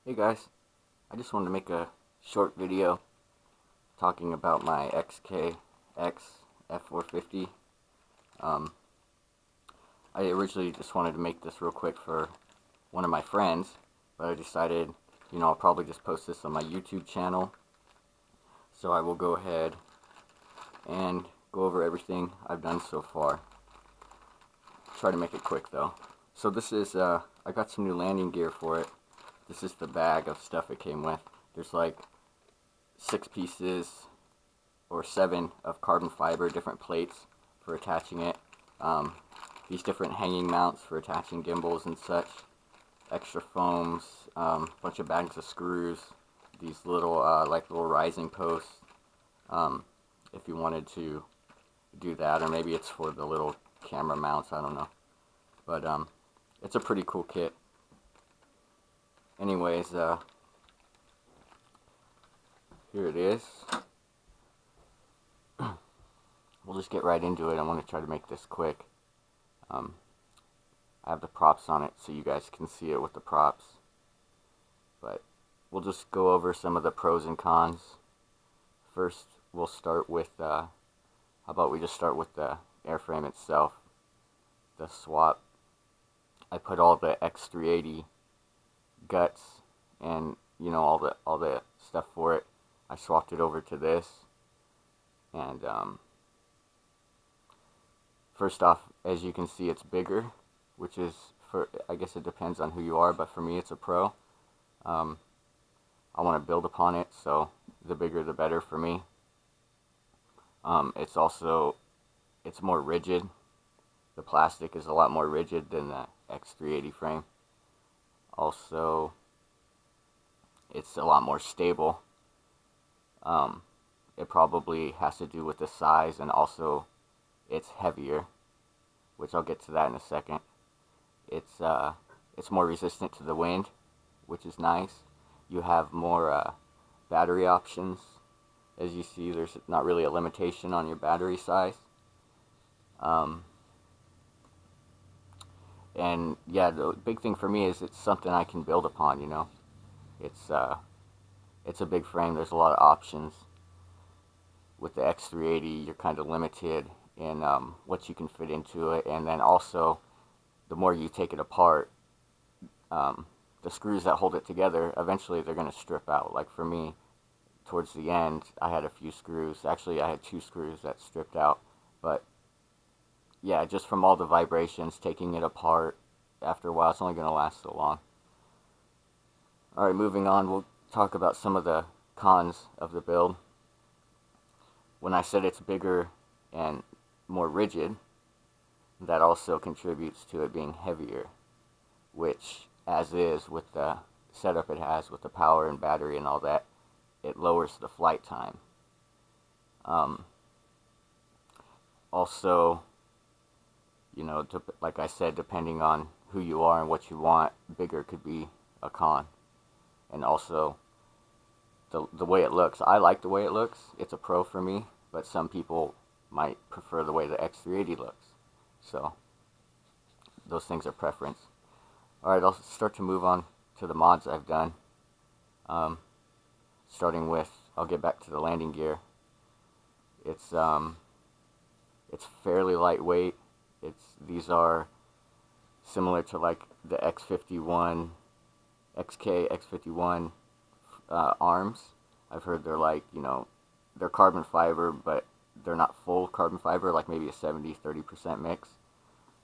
Hey guys, I just wanted to make a short video talking about my XKX F450. Um, I originally just wanted to make this real quick for one of my friends, but I decided, I'll probably just post this on my YouTube channel. So I will go ahead and go over everything I've done so far. Try to make it quick though. So this is, I got some new landing gear for it. This is the bag of stuff it came with. There's like 6 pieces or 7 of carbon fiber, different plates for attaching it. These different hanging mounts for attaching gimbals and such. Extra foams, bunch of bags of screws. These little like little rising posts. If you wanted to do that, or maybe it's for the little camera mounts. I don't know, but it's a pretty cool kit. Anyways, here it is. We'll just get right into it. I want to try to make this quick. I have the props on it so you guys can see it with the props. But we'll just go over some of the pros and cons. First, we'll start with, how about we just start with the airframe itself. The swap. I put all the X380 guts and all the stuff for it. I swapped it over to this, and first off, as you can see, it's bigger, which is, I guess it depends on who you are, but for me it's a pro. I want to build upon it, so the bigger the better for me. It's more rigid. The plastic is a lot more rigid than the X380 frame. Also, it's a lot more stable. It probably has to do with the size, and also it's heavier, which I'll get to that in a second. It's more resistant to the wind, which is nice. You have more battery options. As you see, there's not really a limitation on your battery size. And yeah, the big thing for me is it's something I can build upon, It's a big frame. There's a lot of options. With the X380, you're kind of limited in what you can fit into it, and then also, the more you take it apart, the screws that hold it together, eventually they're going to strip out. Like for me, towards the end, I had a few screws. Actually, I had 2 screws that stripped out, but yeah, just from all the vibrations, taking it apart, after a while, it's only going to last so long. Alright, moving on, we'll talk about some of the cons of the build. When I said it's bigger and more rigid, that also contributes to it being heavier, which, as is with the setup it has with the power and battery and all that, it lowers the flight time. Also, like I said, depending on who you are and what you want, bigger could be a con. And also, the way it looks. I like the way it looks. It's a pro for me, but some people might prefer the way the X380 looks. So, those things are preference. Alright, I'll start to move on to the mods I've done. Starting with, I'll get back to the landing gear. It's fairly lightweight. These are similar to like the X51, X51 arms. I've heard they're like, they're carbon fiber, but they're not full carbon fiber, like maybe a 70-30% mix.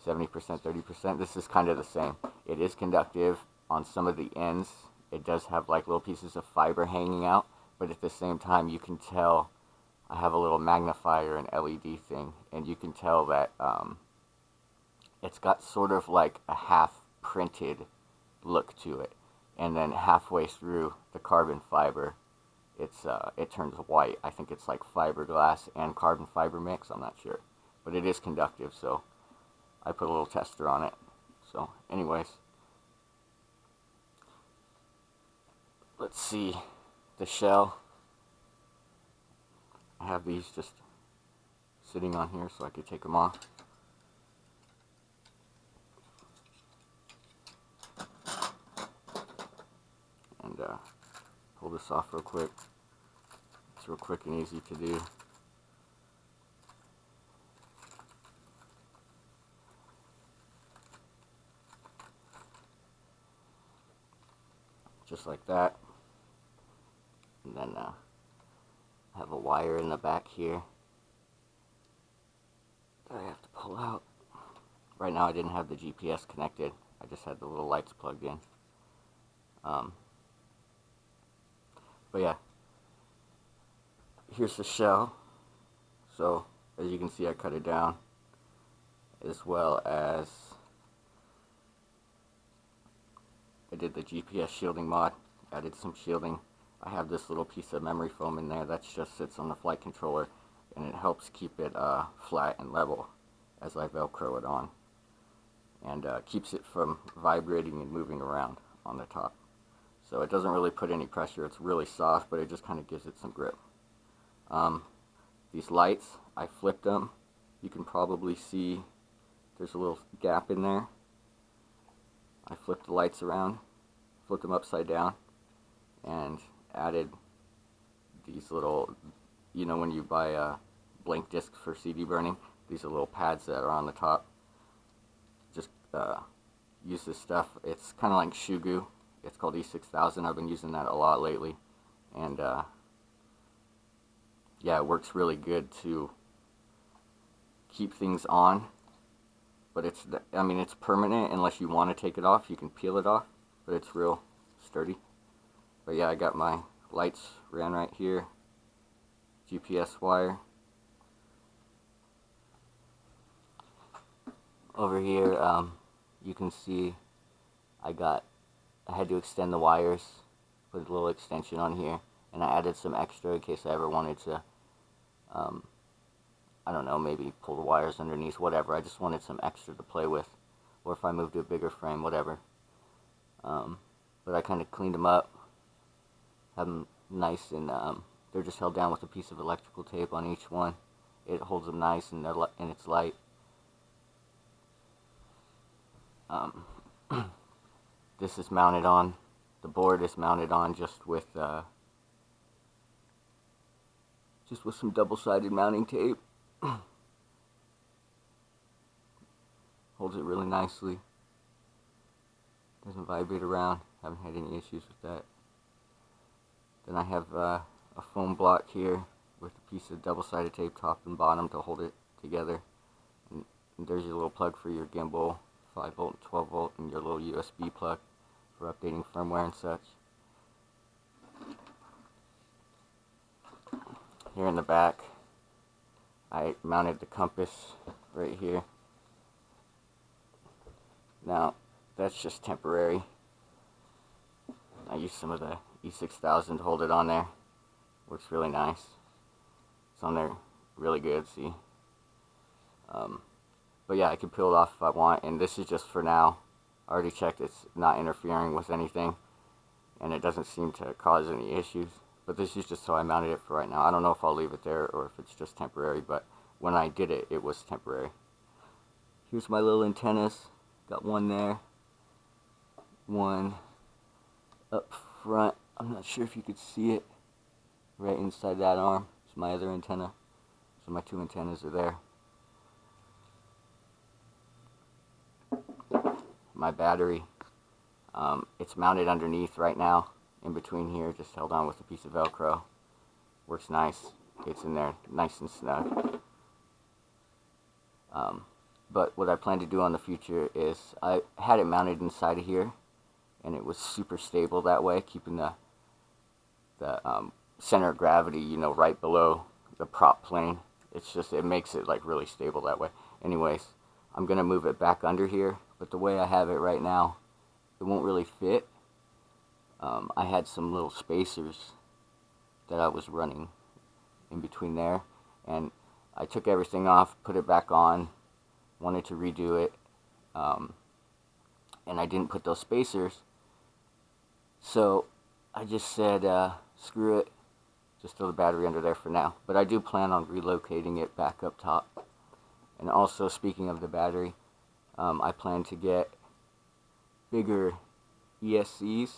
70%, 30%. This is kind of the same. It is conductive on some of the ends. It does have like little pieces of fiber hanging out, but at the same time you can tell, I have a little magnifier and LED thing, and you can tell that it's got sort of like a half printed look to it, and then halfway through the carbon fiber, it turns white. I think it's like fiberglass and carbon fiber mix, I'm not sure, but it is conductive, so I put a little tester on it. So anyways, let's see the shell. I have these just sitting on here so I could take them off. And pull this off real quick. It's real quick and easy to do. Just like that. And then I have a wire in the back here that I have to pull out. Right now I didn't have the GPS connected. I just had the little lights plugged in. But yeah, here's the shell. So as you can see, I cut it down, as well as I did the GPS shielding mod, added some shielding. I have this little piece of memory foam in there that just sits on the flight controller, and it helps keep it flat and level as I Velcro it on, and keeps it from vibrating and moving around on the top. So it doesn't really put any pressure. It's really soft, but it just kind of gives it some grip. These lights, I flipped them. You can probably see there's a little gap in there. I flipped the lights around, flipped them upside down, and added these little, you know, when you buy blank discs for CD burning, these are little pads that are on the top. Just use this stuff. It's kind of like shoe goo. It's called E6000. I've been using that a lot lately, and yeah, it works really good to keep things on. But it's, I mean, it's permanent unless you want to take it off. You can peel it off, but it's real sturdy. But yeah, I got my lights ran right here. GPS wire. Over here, you can see I had to extend the wires, put a little extension on here, and I added some extra in case I ever wanted to, I don't know, maybe pull the wires underneath, whatever. I just wanted some extra to play with, or if I moved to a bigger frame, whatever. But I kind of cleaned them up, have them nice, and they're just held down with a piece of electrical tape on each one. It holds them nice, and it's light. This is mounted on, the board is mounted on just with some double-sided mounting tape. Holds it really nicely. Doesn't vibrate around. Haven't had any issues with that. Then I have a foam block here with a piece of double-sided tape top and bottom to hold it together. And there's your little plug for your gimbal, 5 volt and 12 volt, and your little USB plug for updating firmware and such. Here in the back, I mounted the compass right here. Now, that's just temporary. I used some of the E6000 to hold it on there. Works really nice. It's on there really good, see? But yeah, I can peel it off if I want, and this is just for now. I already checked, it's not interfering with anything, and it doesn't seem to cause any issues. But this is just so I mounted it for right now. I don't know if I'll leave it there or if it's just temporary, but when I did it, it was temporary. Here's my little antennas. Got one there, one up front. I'm not sure if you could see it. Right inside that arm is my other antenna. So my two antennas are there. My battery, it's mounted underneath right now, in between here, just held on with a piece of Velcro. Works nice. It's in there nice and snug. But what I plan to do on the future is, I had it mounted inside of here, and it was super stable that way, keeping the center of gravity, you know, right below the prop plane. It's just, it makes it like really stable that way. Anyways, I'm gonna move it back under here, but the way I have it right now, it won't really fit. I had some little spacers that I was running in between there, and I took everything off, put it back on, wanted to redo it, and I didn't put those spacers, so I just said screw it, just throw the battery under there for now. But I do plan on relocating it back up top. And also, speaking of the battery, I plan to get bigger ESCs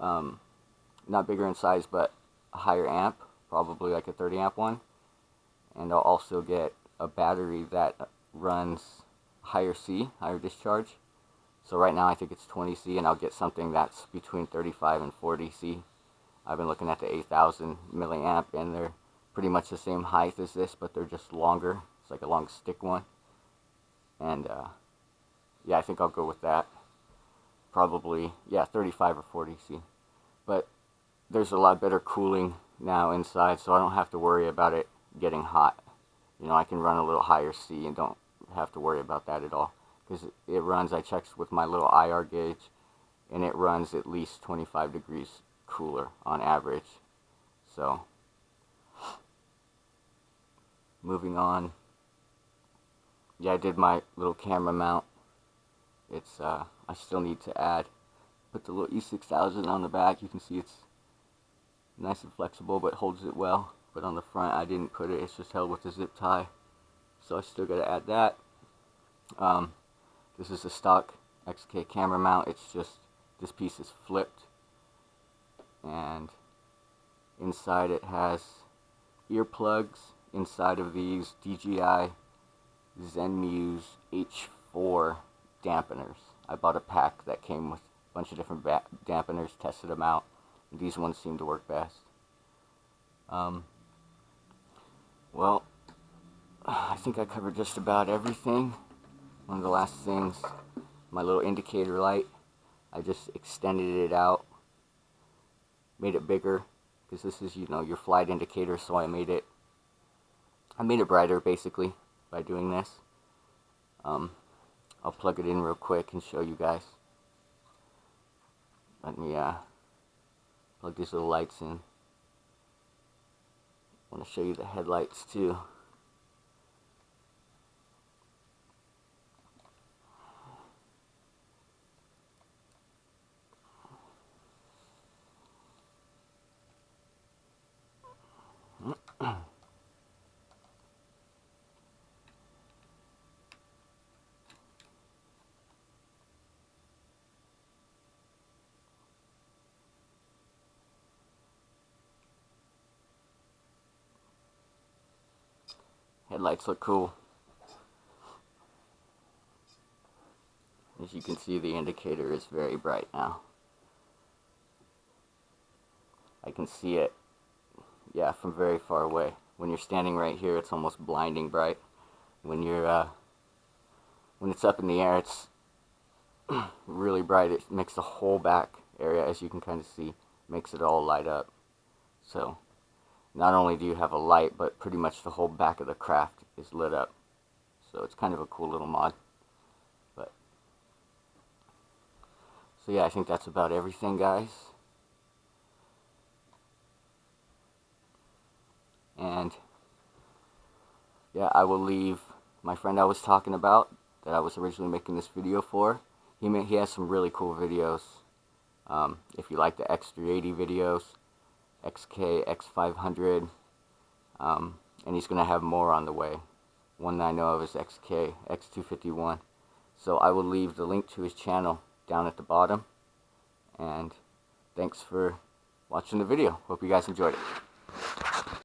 not bigger in size, but a higher amp, probably like a 30 amp one. And I'll also get a battery that runs higher discharge. So right now I think it's 20 C, and I'll get something that's between 35 and 40 C. I've been looking at the 8000 milliamp, and they're pretty much the same height as this, but they're just longer. It's like a long stick one. And yeah, I think I'll go with that. Probably, yeah, 35 or 40 C. But there's a lot better cooling now inside, so I don't have to worry about it getting hot. You know, I can run a little higher C and don't have to worry about that at all. Because it runs, I checked with my little IR gauge, and it runs at least 25 degrees cooler on average. So, moving on. Yeah, I did my little camera mount. It's, I still need to put the little E6000 on the back. You can see it's nice and flexible, but holds it well. But on the front, I didn't put it. It's just held with a zip tie. So I still got to add that. This is a stock XK camera mount. It's just, this piece is flipped. And inside it has earplugs. Inside of these, DJI Zenmuse H4 dampeners. I bought a pack that came with a bunch of different dampeners, tested them out. And these ones seem to work best. Well, I think I covered just about everything. One of the last things, my little indicator light, I just extended it out, made it bigger, because this is, you know, your flight indicator, so I made it brighter, basically, by doing this. I'll plug it in real quick and show you guys. Let me plug these little lights in. I want to show you the headlights too. Headlights look cool. As you can see, the indicator is very bright now. I can see it, yeah, from very far away. When you're standing right here, it's almost blinding bright. When you're, when it's up in the air, it's really bright. It makes the whole back area, as you can kind of see, makes it all light up. So, not only do you have a light, but pretty much the whole back of the craft is lit up. So it's kind of a cool little mod. But so yeah, I think that's about everything, guys. And yeah, I will leave my friend I was talking about, that I was originally making this video for. He has some really cool videos. If you like the X380 videos, XK, X500, and he's going to have more on the way. One that I know of is XK, X251. So I will leave the link to his channel down at the bottom. And thanks for watching the video. Hope you guys enjoyed it.